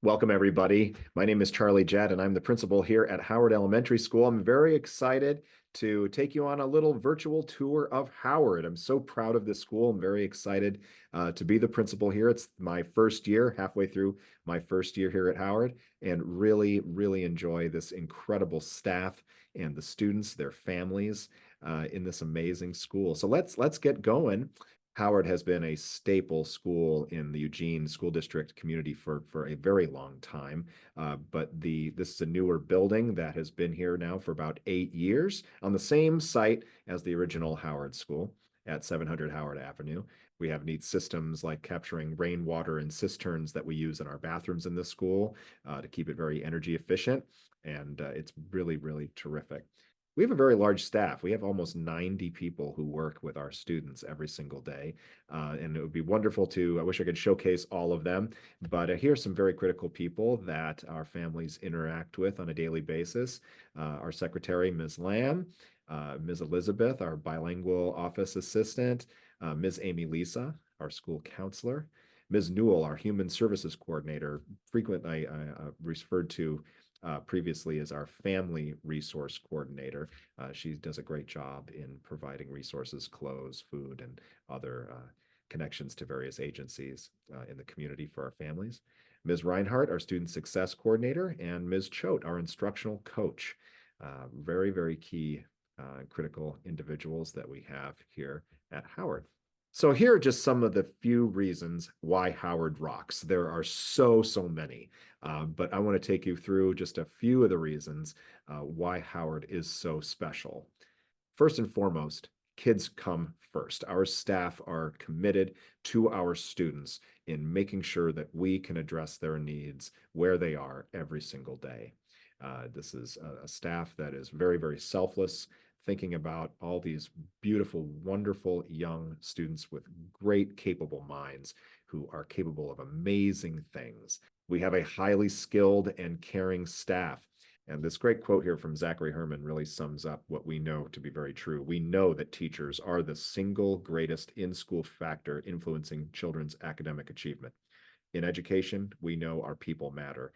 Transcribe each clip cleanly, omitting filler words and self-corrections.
Welcome, everybody. My name is Charlie Jett, and I'm the principal here at Howard Elementary School. I'm very excited to take you on a little virtual tour of Howard. I'm so proud of this school. I'm very excited to be the principal here. It's my first year, halfway through my first year here at Howard, and really, really enjoy this incredible staff and the students, their families in this amazing school. So let's get going. Howard has been a staple school in the Eugene School District community for a very long time. But this is a newer building that has been here now for about 8 years on the same site as the original Howard School at 700 Howard Avenue. We have neat systems like capturing rainwater in cisterns that we use in our bathrooms in the school to keep it very energy efficient. And it's really, really terrific. We have a very large staff. We have almost 90 people who work with our students every single day. And it would be wonderful I wish I could showcase all of them, but here's some very critical people that our families interact with on a daily basis. Our secretary, Ms. Lamb, Ms. Elizabeth, our bilingual office assistant, Ms. Amy Lisa, our school counselor, Ms. Newell, our human services coordinator, frequently referred to previously as our family resource coordinator. She does a great job in providing resources, clothes, food, and other connections to various agencies in the community for our families. Ms. Reinhardt, our student success coordinator, and Ms. Choate, our instructional coach. Very, very key critical individuals that we have here at Howard. So here are just some of the few reasons why Howard rocks. There are so many, but I want to take you through just a few of the reasons why Howard is so special. First and foremost, kids come first. Our staff are committed to our students in making sure that we can address their needs where they are every single day. This is a staff that is very, very selfless, thinking about all these beautiful, wonderful young students with great, capable minds who are capable of amazing things. We have a highly skilled and caring staff. And this great quote here from Zachary Herman really sums up what we know to be very true. We know that teachers are the single greatest in-school factor influencing children's academic achievement. In education, we know our people matter,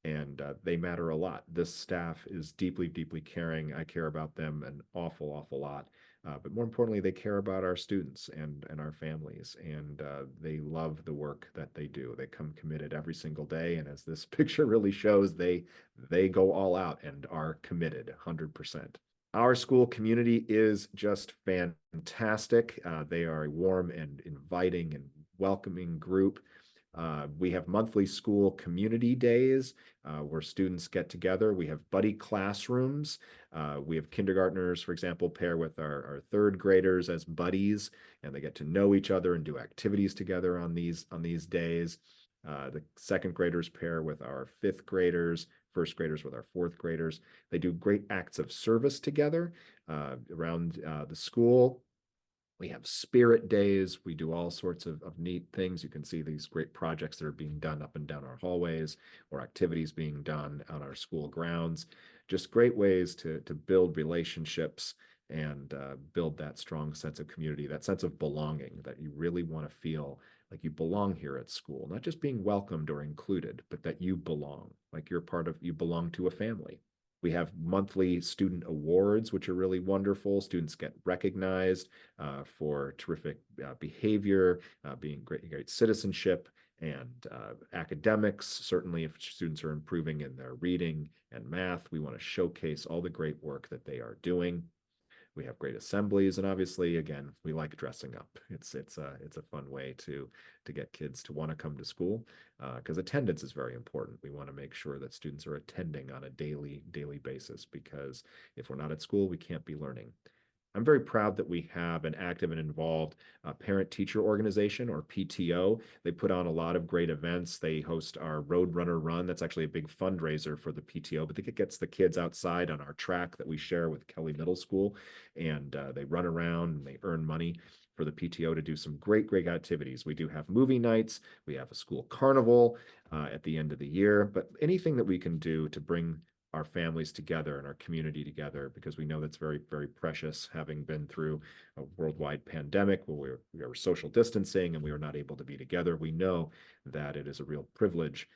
and they matter a lot. This staff is deeply, deeply caring. I care about them an awful, awful lot. But more importantly, they care about our students and our families, and they love the work that they do. They come committed every single day, and as this picture really shows, they go all out and are committed 100%. Our school community is just fantastic. They are a warm and inviting and welcoming group. We have monthly school community days where students get together. We have buddy classrooms. We have kindergartners, for example, pair with our third graders as buddies, and they get to know each other and do activities together on these days. The second graders pair with our fifth graders, first graders with our fourth graders. They do great acts of service together around the school. We have spirit days. We do all sorts of neat things. You can see these great projects that are being done up and down our hallways, or activities being done on our school grounds. Just great ways to build relationships and build that strong sense of community, that sense of belonging that you really want to feel like you belong here at school, not just being welcomed or included, but that you belong, like you belong to a family. We have monthly student awards, which are really wonderful. Students get recognized for terrific behavior, being great citizenship, and academics. Certainly, if students are improving in their reading and math, we want to showcase all the great work that they are doing. We have great assemblies, and obviously, again, we like dressing up. It's a fun way to get kids to want to come to school because attendance is very important. We want to make sure that students are attending on a daily basis, because if we're not at school, we can't be learning. I'm very proud that we have an active and involved parent-teacher organization, or PTO. They put on a lot of great events. They host our Roadrunner Run. That's actually a big fundraiser for the PTO, but it gets the kids outside on our track that we share with Kelly Middle School, and they run around and they earn money for the PTO to do some great activities. We do have movie nights. We have a school carnival at the end of the year, but anything that we can do to bring our families together and our community together, because we know that's very, very precious, having been through a worldwide pandemic where we were social distancing and we were not able to be together. We know that it is a real privilege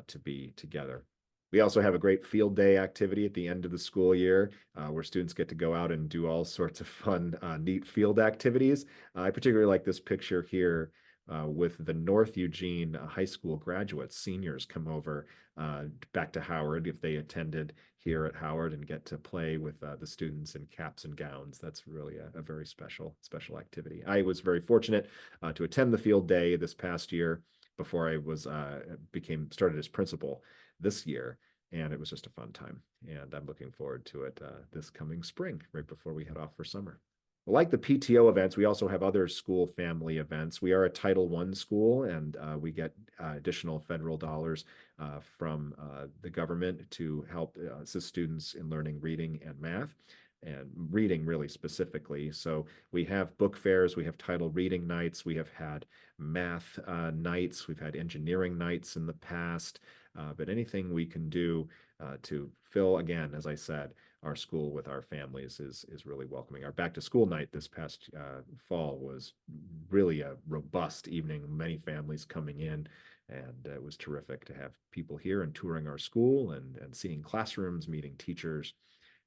to be together. We also have a great field day activity at the end of the school year where students get to go out and do all sorts of fun, neat field activities. I particularly like this picture here with the North Eugene High School graduates, seniors come over back to Howard if they attended here at Howard and get to play with the students in caps and gowns. That's really a very special activity. I was very fortunate to attend the field day this past year before I was started as principal this year, and it was just a fun time. And I'm looking forward to it this coming spring, right before we head off for summer. Like the PTO events, we also have other school family events. We are a Title I school, and we get additional federal dollars from the government to help assist students in learning reading and math, and reading really specifically. So we have book fairs, we have title reading nights, we have had math nights, we've had engineering nights in the past, but anything we can do to fill, again, as I said, our school with our families is really welcoming. Our back to school night this past fall was really a robust evening, many families coming in, and it was terrific to have people here and touring our school and seeing classrooms, meeting teachers,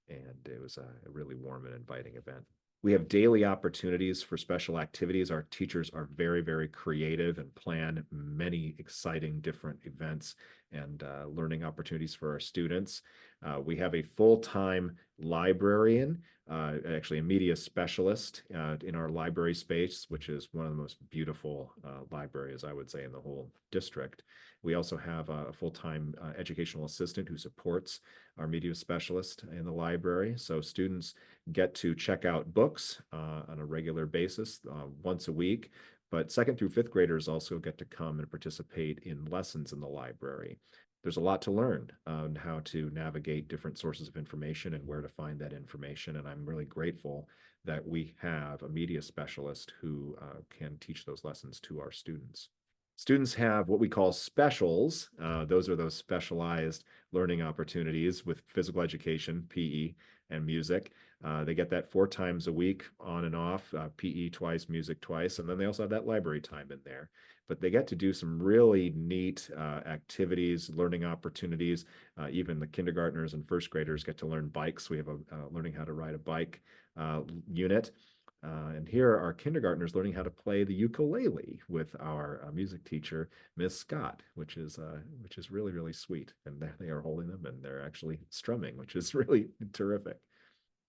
and it was a really warm and inviting event. We have daily opportunities for special activities. Our teachers are very creative and plan many exciting different events and learning opportunities for our students. We have a full-time librarian, actually a media specialist in our library space, which is one of the most beautiful libraries, I would say, in the whole district. We also have a full-time educational assistant who supports our media specialist in the library. So students get to check out books on a regular basis once a week, but second through fifth graders also get to come and participate in lessons in the library. There's a lot to learn on how to navigate different sources of information and where to find that information. And I'm really grateful that we have a media specialist who can teach those lessons to our students. Students have what we call specials. Those are those specialized learning opportunities with physical education, PE, and music. They get that 4 times a week on and off, PE twice, music twice, and then they also have that library time in there. But they get to do some really neat activities, learning opportunities. Even the kindergartners and first graders get to learn bikes. We have a learning how to ride a bike unit. And here are kindergartners learning how to play the ukulele with our music teacher, Miss Scott, which is really sweet. And they are holding them and they're actually strumming, which is really terrific.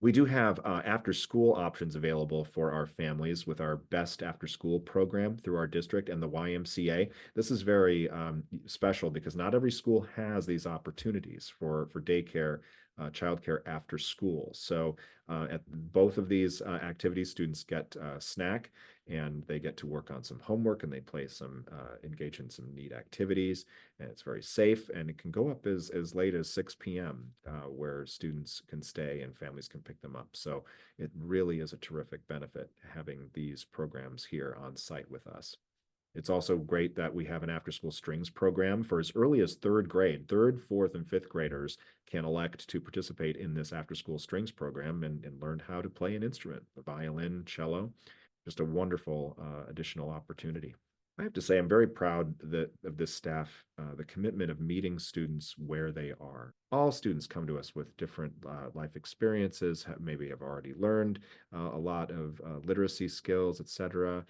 We do have after school options available for our families with our best after school program through our district and the YMCA. This is very special because not every school has these opportunities for daycare, childcare after school. So at both of these activities, students get a snack and they get to work on some homework and they engage in some neat activities, and it's very safe, and it can go up as late as 6 p.m. Where students can stay and families can pick them up. So it really is a terrific benefit having these programs here on site with us. It's also great that we have an after-school strings program for as early as third grade. Third, fourth, and fifth graders can elect to participate in this after-school strings program and learn how to play an instrument, the violin, cello. Just a wonderful additional opportunity. I have to say, I'm very proud of this staff, the commitment of meeting students where they are. All students come to us with different life experiences, maybe have already learned a lot of literacy skills, etc.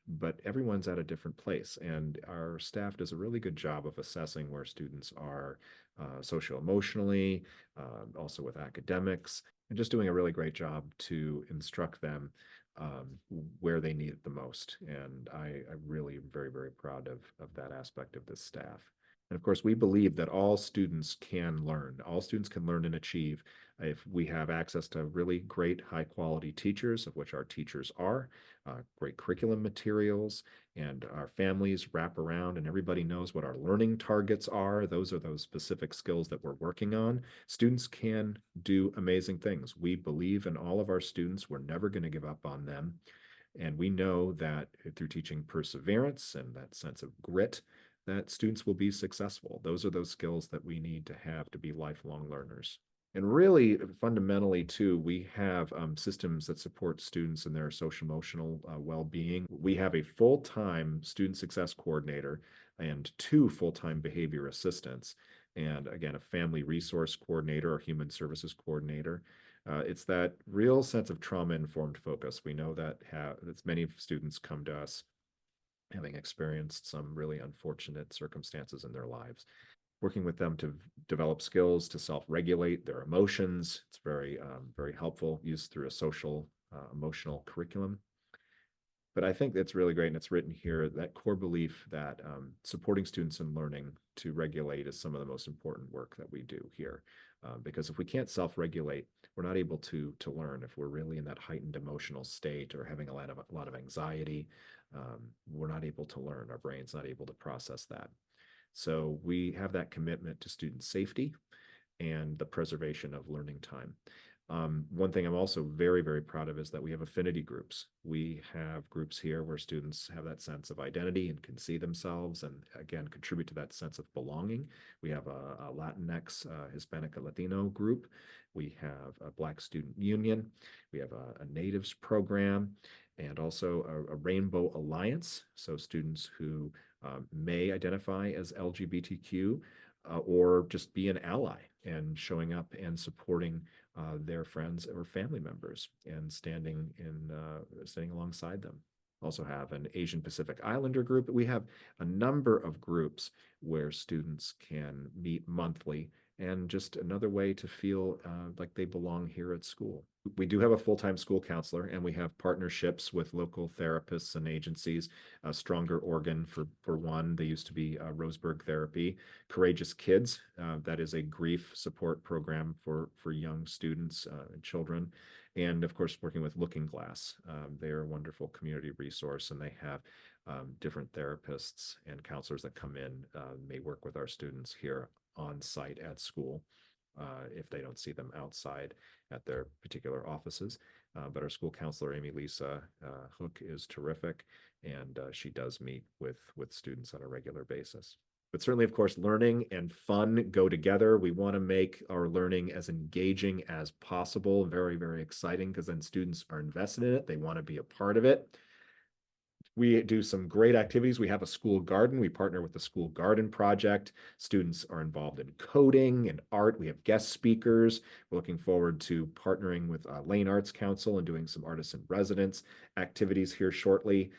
But everyone's at a different place, and our staff does a really good job of assessing where students are socio-emotionally, also with academics, and just doing a really great job to instruct them where they need it the most. And I really am very proud of that aspect of this staff. And of course, we believe that all students can learn. All students can learn and achieve if we have access to really great high quality teachers, of which our teachers are, great curriculum materials, and our families wrap around and everybody knows what our learning targets are. Those are those specific skills that we're working on. Students can do amazing things. We believe in all of our students. We're never going to give up on them. And we know that through teaching perseverance and that sense of grit, that students will be successful. Those are those skills that we need to have to be lifelong learners. And really, fundamentally, too, we have systems that support students in their social emotional well-being. We have a full-time student success coordinator, and 2 full-time behavior assistants, and again, a family resource coordinator or human services coordinator. It's that real sense of trauma-informed focus. We know that many students come to us having experienced some really unfortunate circumstances in their lives. Working with them to develop skills to self-regulate their emotions. It's very helpful, used through a social emotional curriculum. But I think it's really great, and it's written here, that core belief that supporting students in learning to regulate is some of the most important work that we do here. Because if we can't self-regulate, we're not able to learn. If we're really in that heightened emotional state or having a lot of anxiety, we're not able to learn. Our brain's not able to process that. So we have that commitment to student safety and the preservation of learning time. One thing I'm also very proud of is that we have affinity groups. We have groups here where students have that sense of identity and can see themselves and, again, contribute to that sense of belonging. We have a Latinx, Hispanic, and Latino group. We have a Black Student Union. We have a Natives program, and also a Rainbow Alliance. So students who may identify as LGBTQ or just be an ally and showing up and supporting their friends or family members and standing alongside them. Also have an Asian Pacific Islander group. We have a number of groups where students can meet monthly, and just another way to feel like they belong here at school. We do have a full-time school counselor, and we have partnerships with local therapists and agencies. Stronger Oregon, for one, they used to be Roseburg Therapy. Courageous Kids, that is a grief support program for young students and children. And of course, working with Looking Glass. They are a wonderful community resource, and they have different therapists and counselors that come in, may work with our students here on site at school if they don't see them outside at their particular offices. But our school counselor, Amy Lisa Hook, is terrific, and she does meet with students on a regular basis. But certainly, of course, learning and fun go together. We want to make our learning as engaging as possible, very exciting, because then students are invested in it. They want to be a part of it. We do some great activities. We have a school garden. We partner with the School Garden Project. Students are involved in coding and art. We have guest speakers. We're looking forward to partnering with Lane Arts Council and doing some artists in residence activities here shortly.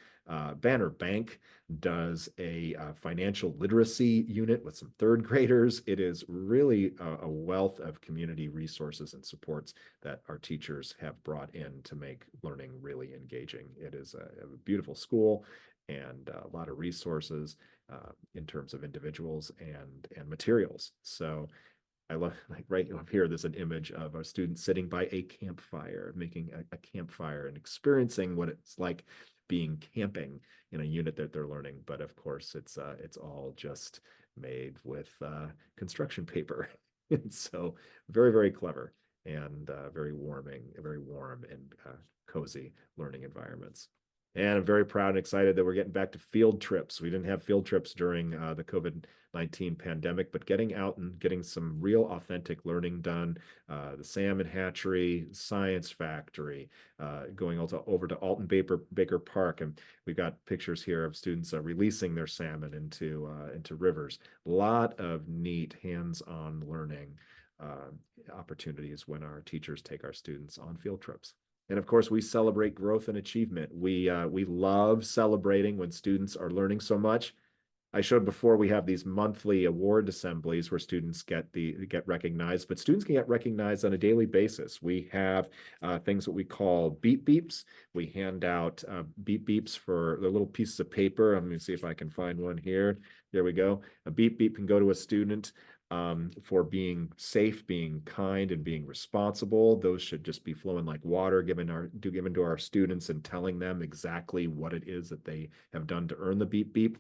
Banner Bank does a financial literacy unit with some third graders. It is really a wealth of community resources and supports that our teachers have brought in to make learning really engaging. It is a beautiful school and a lot of resources in terms of individuals and materials. So I love, like right up here, there's an image of our students sitting by a campfire, making a campfire and experiencing what it's like being camping in a unit that they're learning. But of course, it's all just made with construction paper. And so very clever and very warm and cozy learning environments. And I'm very proud and excited that we're getting back to field trips. We didn't have field trips during the COVID-19 pandemic, but getting out and getting some real authentic learning done. The salmon hatchery, science factory, going over to Alton Baker Park, and we've got pictures here of students releasing their salmon into rivers. A lot of neat hands-on learning opportunities when our teachers take our students on field trips. And of course, we celebrate growth and achievement. We love celebrating when students are learning so much. I showed before, we have these monthly award assemblies where students get recognized, but students can get recognized on a daily basis. We have things that we call beep beeps. We hand out beep beeps for the little pieces of paper. I'm going to see if I can find one here. There we go. A beep beep can go to a student for being safe, being kind, and being responsible. Those should just be flowing like water, given to our students and telling them exactly what it is that they have done to earn the beep beep.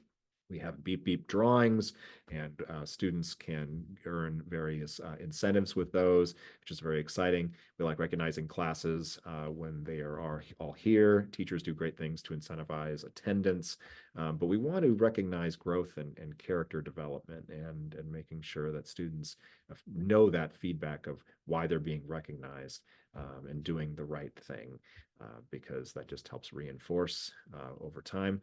We have beep beep drawings, and students can earn various incentives with those, which is very exciting. We like recognizing classes when they are all here. Teachers do great things to incentivize attendance. But we want to recognize growth and character development and making sure that students know that feedback of why they're being recognized and doing the right thing, because that just helps reinforce over time,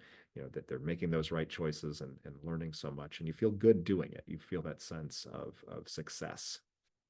that they're making those right choices and learning so much. And you feel good doing it. You feel that sense of success.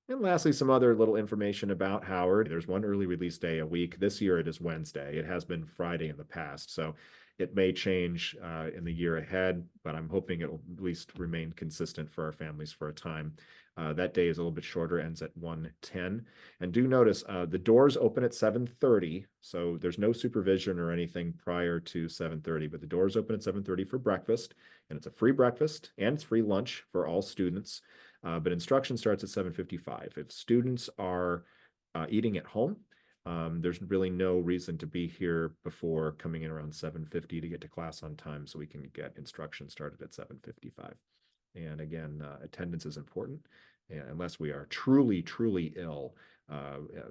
And lastly, some other little information about Howard. There's one early release day a week. This year it is Wednesday. It has been Friday in the past, so it may change in the year ahead, but I'm hoping it will at least remain consistent for our families for a time. That day is a little bit shorter, ends at 1:10. And do notice the doors open at 7:30, so there's no supervision or anything prior to 7:30, but the doors open at 7:30 for breakfast, and it's a free breakfast and it's free lunch for all students. But instruction starts at 7:55. If students are eating at home, there's really no reason to be here before coming in around 7:50 to get to class on time so we can get instruction started at 7:55. And again, attendance is important, unless we are truly, truly ill.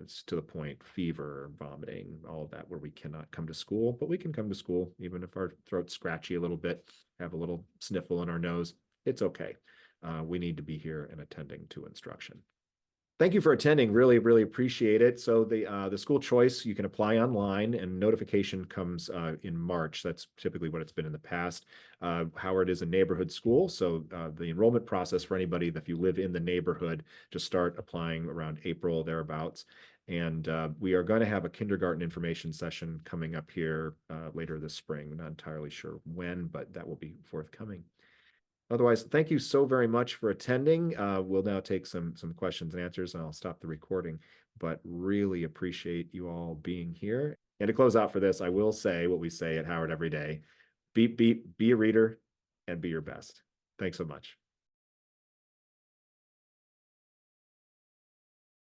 It's to the point, fever, vomiting, all of that, where we cannot come to school, but we can come to school even if our throat's scratchy a little bit, have a little sniffle in our nose. It's okay. We need to be here and attending to instruction. Thank you for attending. Really, really appreciate it. So the school choice, you can apply online, and notification comes in March. That's typically what it's been in the past. Howard is a neighborhood school, so the enrollment process for anybody, if you live in the neighborhood, just start applying around April, thereabouts. And we are going to have a kindergarten information session coming up here later this spring. Not entirely sure when, but that will be forthcoming. Otherwise, thank you so very much for attending. We'll now take some questions and answers, and I'll stop the recording, but really appreciate you all being here. And to close out for this, I will say what we say at Howard every day: be a reader and be your best. Thanks so much.